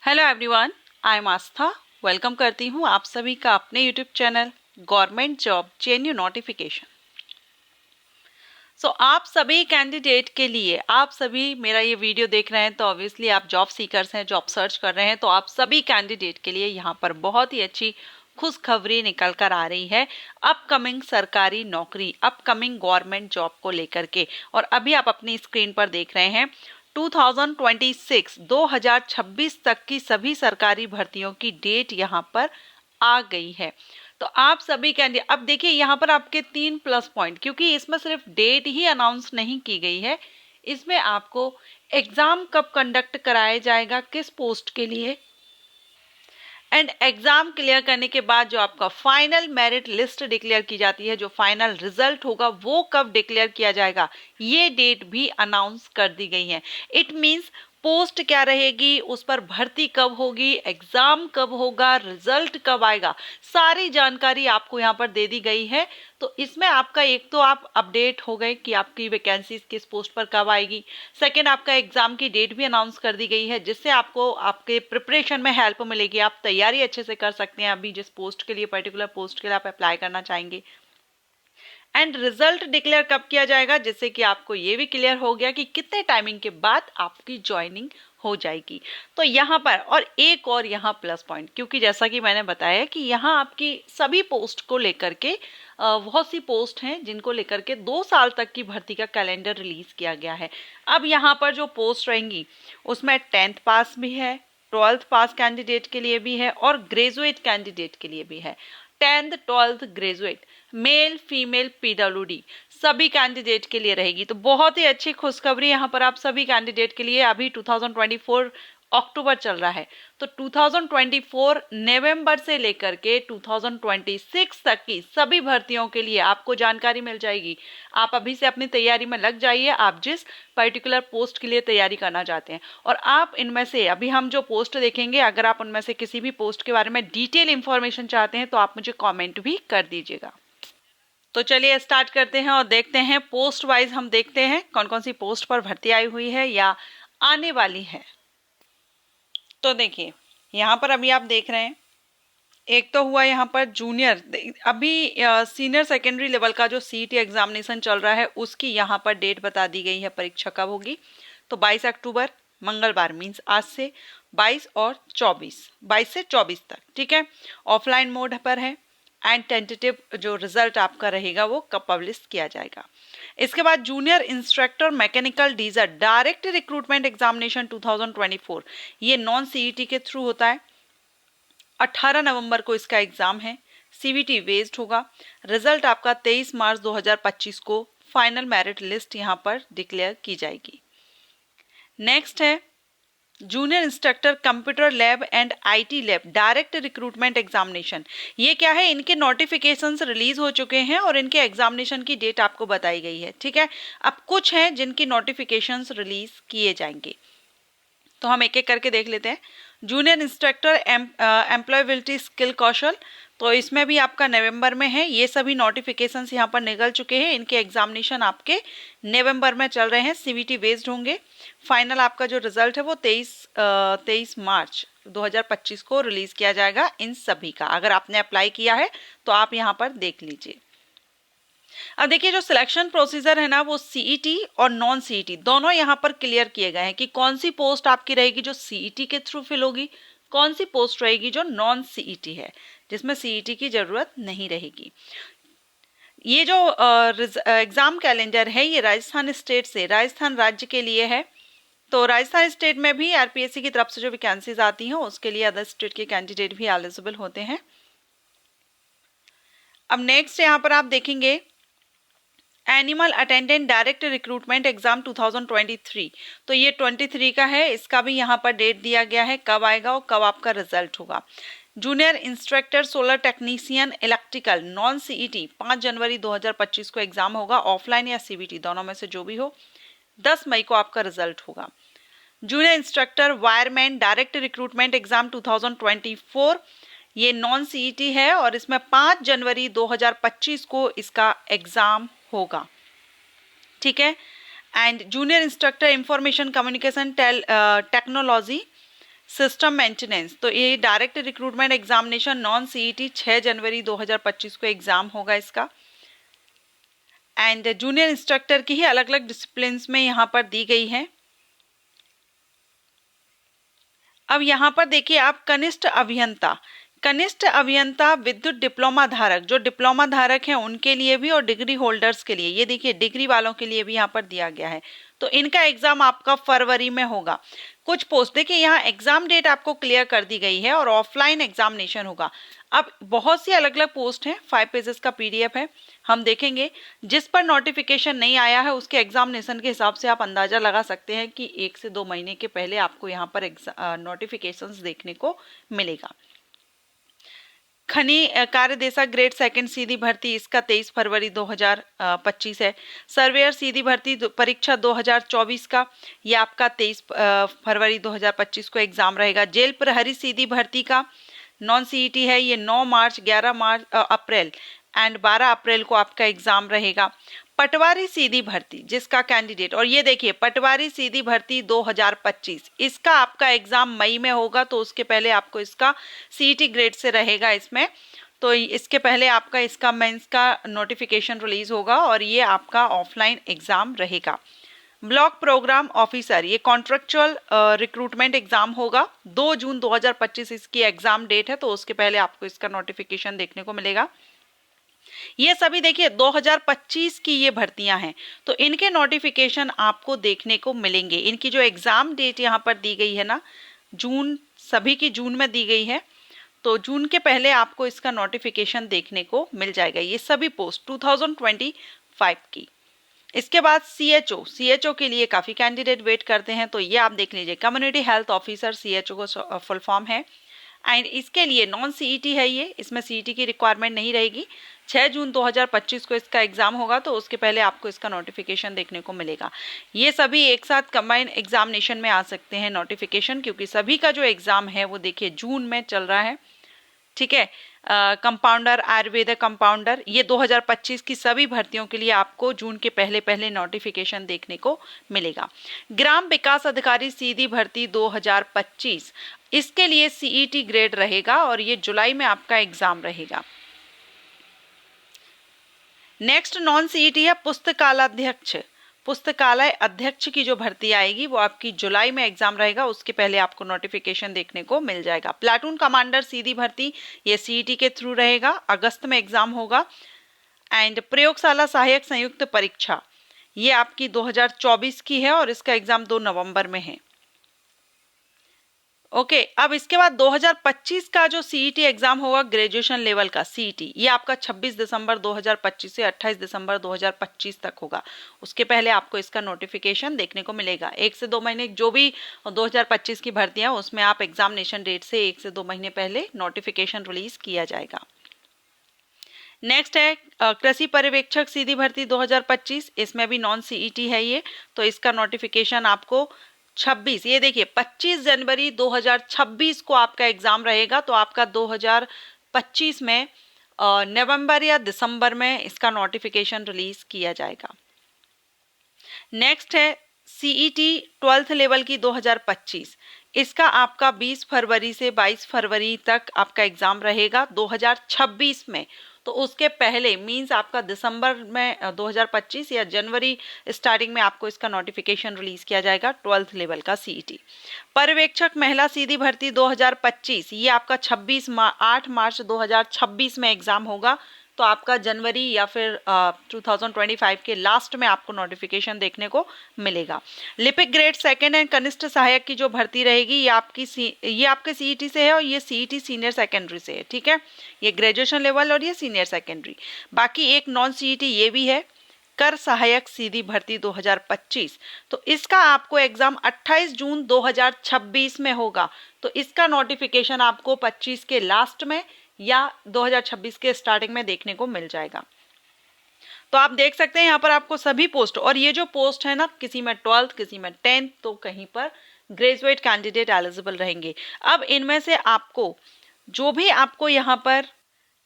Hello everyone, I am Aastha. Welcome करती हूँ आप सभी का अपने YouTube channel government job JNU notification. आप सभी कैंडिडेट के लिए, आप सभी मेरा ये वीडियो देख रहे हैं तो ऑब्वियसली आप जॉब सीकर्स हैं, जॉब सर्च कर रहे हैं। तो आप सभी कैंडिडेट के लिए यहाँ पर बहुत ही अच्छी खुशखबरी निकल कर आ रही है अपकमिंग सरकारी नौकरी, अपकमिंग गवर्नमेंट जॉब को लेकर के। और अभी आप अपनी स्क्रीन पर देख रहे हैं 2026 तक की सभी सरकारी भर्तियों की डेट यहाँ पर आ गई है। तो आप सभी कैंडिडेट, अब देखिए यहाँ पर आपके 3 प्लस पॉइंट, क्योंकि इसमें सिर्फ डेट ही अनाउंस नहीं की गई है, इसमें आपको एग्जाम कब कंडक्ट कराया जाएगा, किस पोस्ट के लिए, एंड एग्जाम क्लियर करने के बाद जो आपका फाइनल मेरिट लिस्ट डिक्लेयर की जाती है, जो फाइनल रिजल्ट होगा वो कब डिक्लेयर किया जाएगा, ये डेट भी अनाउंस कर दी गई है। इट मींस पोस्ट क्या रहेगी, उस पर भर्ती कब होगी, एग्जाम कब होगा, रिजल्ट कब आएगा, सारी जानकारी आपको यहाँ पर दे दी गई है। तो इसमें आपका एक तो आप अपडेट हो गए कि आपकी वैकेंसीज किस पोस्ट पर कब आएगी। सेकेंड, आपका एग्जाम की डेट भी अनाउंस कर दी गई है, जिससे आपको आपके प्रिपरेशन में हेल्प मिलेगी, आप तैयारी अच्छे से कर सकते हैं अभी जिस पोस्ट के लिए, पर्टिकुलर पोस्ट के लिए आप अप्लाई करना चाहेंगे। एंड रिजल्ट डिक्लेयर कब किया जाएगा, जिससे कि आपको ये भी क्लियर हो गया कि कितने टाइमिंग के बाद आपकी ज्वाइनिंग हो जाएगी। तो यहाँ पर और एक और यहाँ प्लस पॉइंट, क्योंकि जैसा कि मैंने बताया कि यहाँ आपकी सभी पोस्ट को लेकर के बहुत सी पोस्ट हैं जिनको लेकर के 2 साल तक की भर्ती का कैलेंडर रिलीज किया गया है। अब यहाँ पर जो पोस्ट रहेंगी उसमें 10th पास भी है, 12th पास कैंडिडेट के लिए भी है और ग्रेजुएट कैंडिडेट के लिए भी है। 10th 12th graduate, male female PWD सभी कैंडिडेट के लिए रहेगी। तो बहुत ही अच्छी खुशखबरी यहाँ पर आप सभी कैंडिडेट के लिए। अभी 2024 अक्टूबर चल रहा है, तो 2024 नवंबर से लेकर के 2026 तक की सभी भर्तियों के लिए आपको जानकारी मिल जाएगी। आप अभी से अपनी तैयारी में लग जाइए, आप जिस पर्टिकुलर पोस्ट के लिए तैयारी करना चाहते हैं। और आप इनमें से, अभी हम जो पोस्ट देखेंगे, अगर आप उनमें से किसी भी पोस्ट के बारे में डिटेल इंफॉर्मेशन चाहते हैं तो आप मुझे कॉमेंट भी कर दीजिएगा। तो चलिए स्टार्ट करते हैं और देखते हैं पोस्ट वाइज, हम देखते हैं कौन कौन सी पोस्ट पर भर्ती आई हुई है या आने वाली है। तो देखिए यहाँ पर अभी आप देख रहे हैं, एक तो हुआ यहाँ पर जूनियर, अभी सीनियर सेकेंडरी लेवल का जो सीईटी एग्जामिनेशन चल रहा है उसकी यहाँ पर डेट बता दी गई है, परीक्षा कब होगी। तो 22 अक्टूबर मंगलवार, मीन्स आज से 22 और 22 से 24 तक, ठीक है। ऑफलाइन मोड पर है एंड टेंटेटिव जो रिजल्ट आपका रहेगा वो कब पब्लिश किया जाएगा। इसके बाद junior instructor mechanical डीजर direct recruitment examination 2024, ये नॉन सीईटी के थ्रू होता है। 18 नवंबर को इसका एग्जाम है, सीवीटी बेस्ड होगा। रिजल्ट आपका 23 मार्च 2025 को फाइनल मेरिट लिस्ट यहाँ पर डिक्लेयर की जाएगी। नेक्स्ट है junior instructor computer lab and IT lab direct recruitment examination. ये क्या है, इनके नोटिफिकेशंस रिलीज हो चुके हैं और इनके एग्जामिनेशन की डेट आपको बताई गई है, ठीक है। अब कुछ हैं जिनकी नोटिफिकेशंस रिलीज किए जाएंगे, तो हम एक एक करके देख लेते हैं। जूनियर इंस्ट्रक्टर एम्प्लॉयबिलिटी स्किल कौशल, तो इसमें भी आपका नवंबर में है। ये सभी नोटिफिकेशंस यहाँ पर निकल चुके हैं, इनके एग्जामिनेशन आपके नवंबर में चल रहे हैं, सीवीटी बेस्ड होंगे। फाइनल आपका जो रिजल्ट है वो 23 मार्च 2025 को रिलीज किया जाएगा इन सभी का। अगर आपने अप्लाई किया है तो आप यहाँ पर देख लीजिए। अब देखिए जो सिलेक्शन प्रोसीजर है ना, वो सीईटी और नॉन सीईटी दोनों यहाँ पर क्लियर किए गए हैं कि कौन सी पोस्ट आपकी रहेगी जो सीईटी के थ्रू फिल होगी, कौन सी पोस्ट रहेगी जो नॉन सीईटी है, जिसमें सीईटी की जरूरत नहीं रहेगी। ये जो एग्जाम कैलेंडर है ये राजस्थान स्टेट से, राजस्थान राज्य के लिए है। तो राजस्थान स्टेट में भी आरपीएससी की तरफ से जो वैकेंसीज आती हैं उसके लिए अदर स्टेट के कैंडिडेट भी एलिजिबल होते हैं। अब नेक्स्ट यहाँ पर आप देखेंगे animal attendant direct recruitment exam 2023, तो ये 23 का है, इसका भी यहाँ पर डेट दिया गया है कब आएगा और कब आपका रिजल्ट होगा। Junior instructor solar technician electrical non CET 5 जनवरी 2025 को एग्जाम होगा, ऑफलाइन या सीवीटी दोनों में से जो भी हो। 10 मई को आपका रिजल्ट होगा। Junior instructor wireman direct recruitment exam 2024, ये नॉन सीईटी है और इसमें 5 जनवरी 2025 को इसका एग्जाम होगा, ठीक है। And junior instructor information communication technology system maintenance, तो ये direct recruitment examination non CET 6 जनवरी 2025 को एग्जाम होगा इसका। एंड जूनियर इंस्ट्रक्टर की ही अलग अलग डिसिप्लिन में यहाँ पर दी गई है। अब यहाँ पर देखिए आप कनिष्ठ अभियंता विद्युत डिप्लोमा धारक, जो डिप्लोमा धारक हैं उनके लिए भी और डिग्री होल्डर्स के लिए, ये देखिए डिग्री वालों के लिए भी यहाँ पर दिया गया है। तो इनका एग्जाम आपका फरवरी में होगा। कुछ पोस्ट देखिए यहाँ एग्जाम डेट आपको क्लियर कर दी गई है और ऑफलाइन एग्जामिनेशन होगा। अब बहुत सी अलग अलग पोस्ट हैं, 5 पेजेस का पीडीएफ है, हम देखेंगे। जिस पर नोटिफिकेशन नहीं आया है उसके एग्जामिनेशन के हिसाब से आप अंदाजा लगा सकते हैं कि 1 से 2 महीने के पहले आपको यहाँ पर नोटिफिकेशंस देखने को मिलेगा। खनी कार्यदेशक ग्रेड सेकंड सीधी भर्ती, इसका 23 फरवरी 2025 है। सर्वेयर सीधी भर्ती परीक्षा 2024 का, ये आपका 23 फरवरी 2025 को एग्जाम रहेगा। जेल प्रहरी सीधी भर्ती का नॉन सीईटी है, ये 9 मार्च 11 अप्रैल एंड 12 अप्रैल को आपका एग्जाम रहेगा। पटवारी सीधी भर्ती जिसका कैंडिडेट, और ये देखिए पटवारी सीधी भर्ती 2025, इसका आपका एग्जाम मई में होगा, तो उसके पहले आपको इसका सीईटी ग्रेड से रहेगा इसमें, तो इसके पहले आपका इसका मेंस का नोटिफिकेशन रिलीज होगा और ये आपका ऑफलाइन एग्जाम रहेगा। ब्लॉक प्रोग्राम ऑफिसर, ये कॉन्ट्रेक्चुअल रिक्रूटमेंट एग्जाम होगा, 2 जून 2025 इसकी एग्जाम डेट है, तो उसके पहले आपको इसका नोटिफिकेशन देखने को मिलेगा। ये सभी देखिए 2025 की ये भर्तियां हैं, तो इनके नोटिफिकेशन आपको देखने को मिलेंगे। इनकी जो एग्जाम डेट यहाँ पर दी गई है ना, जून, सभी की जून में दी गई है, तो जून के पहले आपको इसका नोटिफिकेशन देखने को मिल जाएगा। ये सभी पोस्ट 2025 की। इसके बाद सीएचओ के लिए काफी कैंडिडेट वेट करते हैं, तो ये आप देख लीजिए, कम्युनिटी हेल्थ ऑफिसर सीएचओ को फुल फॉर्म है। एंड इसके लिए नॉन सीईटी है ये, इसमें सीईटी की रिक्वायरमेंट नहीं रहेगी। 6 जून 2025 को इसका एग्जाम होगा, तो उसके पहले आपको इसका नोटिफिकेशन देखने को मिलेगा। ये सभी एक साथ कंबाइंड एग्जामिनेशन में आ सकते हैं नोटिफिकेशन, क्योंकि सभी का जो एग्जाम है वो देखिए जून में चल रहा है, ठीक है। कंपाउंडर, आयुर्वेद कंपाउंडर, ये 2025 की सभी भर्तियों के लिए आपको जून के पहले पहले नोटिफिकेशन देखने को मिलेगा। ग्राम विकास अधिकारी सीधी भर्ती 2025, इसके लिए सीईटी ग्रेड रहेगा और ये जुलाई में आपका एग्जाम रहेगा। नेक्स्ट नॉन सीईटी है पुस्तकालय अध्यक्ष की जो भर्ती आएगी वो आपकी जुलाई में एग्जाम रहेगा, उसके पहले आपको नोटिफिकेशन देखने को मिल जाएगा। प्लाटून कमांडर सीधी भर्ती, ये सीईटी के थ्रू रहेगा, अगस्त में एग्जाम होगा। एंड प्रयोगशाला सहायक संयुक्त परीक्षा, ये आपकी 2024 की है और इसका एग्जाम 2 नवंबर में है। ओके, अब इसके बाद 2025 का जो सीईटी एग्जाम होगा ग्रेजुएशन लेवल का सीईटी, ये आपका 26 दिसंबर 2025 से 28 दिसंबर 2025 तक होगा। उसके पहले आपको इसका नोटिफिकेशन देखने को मिलेगा। 1 से 2 महीने जो भी 2025 की भर्तियां, उसमें आप एग्जामिनेशन डेट से 1 से 2 महीने पहले नोटिफिकेशन रिलीज किया जाएगा। नेक्स्ट है कृषि पर्यवेक्षक सीधी भर्ती 2025, इसमें भी नॉन सीईटी है ये, तो इसका नोटिफिकेशन आपको 26, ये देखिए 25 जनवरी 2026 को आपका एग्जाम रहेगा, तो आपका 2025 में नवंबर या दिसंबर में इसका नोटिफिकेशन रिलीज किया जाएगा। नेक्स्ट है सीईटी 12th लेवल की 2025, इसका आपका 20 फरवरी से 22 फरवरी तक आपका एग्जाम रहेगा 2026 में, तो उसके पहले मींस आपका दिसंबर में 2025 या जनवरी स्टार्टिंग में आपको इसका नोटिफिकेशन रिलीज किया जाएगा 12th लेवल का सीईटी। पर्यवेक्षक महिला सीधी भर्ती 2025, ये आपका 8 मार्च 2026 में एग्जाम होगा, तो आपका जनवरी या फिर 2025 के लास्ट में आपको नोटिफिकेशन देखने को मिलेगा। लिपिक ग्रेड सेकंड एंड कनिष्ठ सहायक की जो भर्ती रहेगी ये आपके सीईटी से है और ये सीईटी सीनियर सेकेंडरी से है, ठीक है। ये ग्रेजुएशन लेवल और ये सीनियर सेकेंडरी। बाकी एक नॉन सीईटी ये भी है, कर सहायक सीधी भर्ती 2025, तो इसका आपको एग्जाम 28 जून 2026 में होगा, तो इसका नोटिफिकेशन आपको 25 के लास्ट में या 2026 के स्टार्टिंग में देखने को मिल जाएगा। तो आप देख सकते हैं यहाँ पर आपको सभी पोस्ट, और ये जो पोस्ट है ना, किसी में 12th, किसी में 10th, तो कहीं पर ग्रेजुएट कैंडिडेट एलिजिबल रहेंगे। अब इनमें से आपको जो भी आपको यहाँ पर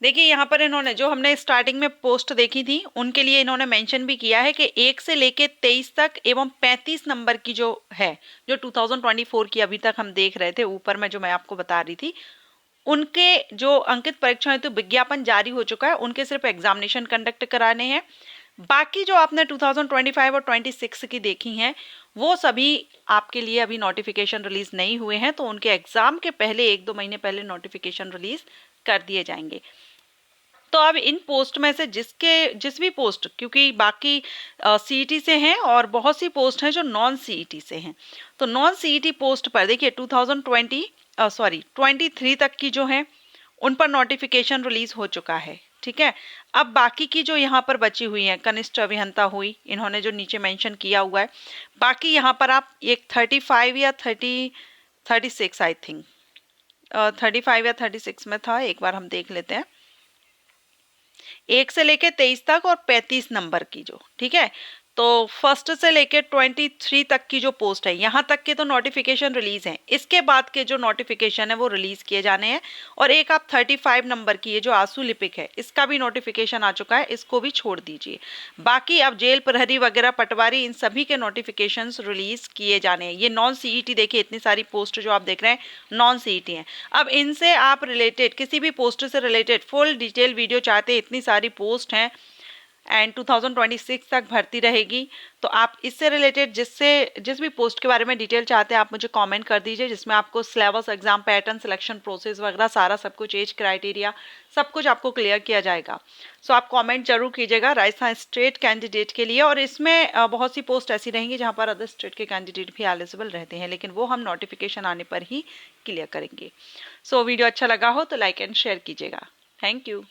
देखिए यहाँ पर इन्होंने जो हमने स्टार्टिंग में पोस्ट देखी थी उनके लिए इन्होंने मेंशन भी किया है कि 1 से लेके 23 तक एवं 35 नंबर की जो है, जो 2024 की अभी तक हम देख रहे थे ऊपर में जो मैं आपको बता रही थी, उनके जो अंकित परीक्षा हेतु विज्ञापन जारी हो चुका है, उनके सिर्फ एग्जामिनेशन कंडक्ट कराने हैं। बाकी जो आपने 2025 और 26 की देखी हैं वो सभी आपके लिए अभी नोटिफिकेशन रिलीज नहीं हुए हैं, तो उनके एग्जाम के पहले 1-2 महीने पहले नोटिफिकेशन रिलीज कर दिए जाएंगे। तो अब इन पोस्ट में से जिस भी पोस्ट, क्योंकि बाकी सीईटी से हैं और बहुत सी पोस्ट हैं जो नॉन सीईटी से हैं, तो नॉन सीईटी पोस्ट पर देखिए 23 तक की जो है उन पर नोटिफिकेशन रिलीज हो चुका है। ठीक है, अब बाकी की जो यहाँ पर बची हुई है, कनिष्ठ अभियंता हुई, इन्होंने जो नीचे मेंशन किया हुआ है, बाकी यहाँ पर आप एक 35 या 36 आई थिंक 35 या 36 में था, एक बार हम देख लेते हैं। 1 से लेके 23 तक और 35 नंबर की जो, ठीक है, तो फर्स्ट से लेके 23 तक की जो पोस्ट है, यहाँ तक के तो नोटिफिकेशन रिलीज हैं। इसके बाद के जो नोटिफिकेशन है वो रिलीज किए जाने हैं। और एक आप 35 नंबर की, ये जो आंसू लिपिक है, इसका भी नोटिफिकेशन आ चुका है, इसको भी छोड़ दीजिए। बाकी अब जेल प्रहरी वगैरह, पटवारी, इन सभी के नोटिफिकेशन रिलीज किए जाने हैं। ये नॉन सीईटी, देखिए इतनी सारी पोस्ट जो आप देख रहे हैं नॉन सीईटी हैं। अब इनसे आप रिलेटेड किसी भी पोस्ट से रिलेटेड फुल डिटेल वीडियो चाहते हैं, इतनी सारी पोस्ट हैं एंड 2026 तक भर्ती रहेगी, तो आप इससे रिलेटेड जिस भी पोस्ट के बारे में डिटेल चाहते हैं आप मुझे कमेंट कर दीजिए, जिसमें आपको syllabus, exam pattern, selection process वगैरह सारा सब कुछ, एज क्राइटेरिया सब कुछ आपको क्लियर किया जाएगा। सो आप कमेंट जरूर कीजिएगा राजस्थान स्टेट कैंडिडेट के लिए। और इसमें बहुत सी पोस्ट ऐसी रहेंगी जहाँ पर अदर स्टेट के कैंडिडेट भी एलिजिबल रहते हैं, लेकिन वो हम नोटिफिकेशन आने पर ही क्लियर करेंगे। सो वीडियो अच्छा लगा हो तो लाइक एंड शेयर कीजिएगा। Thank you.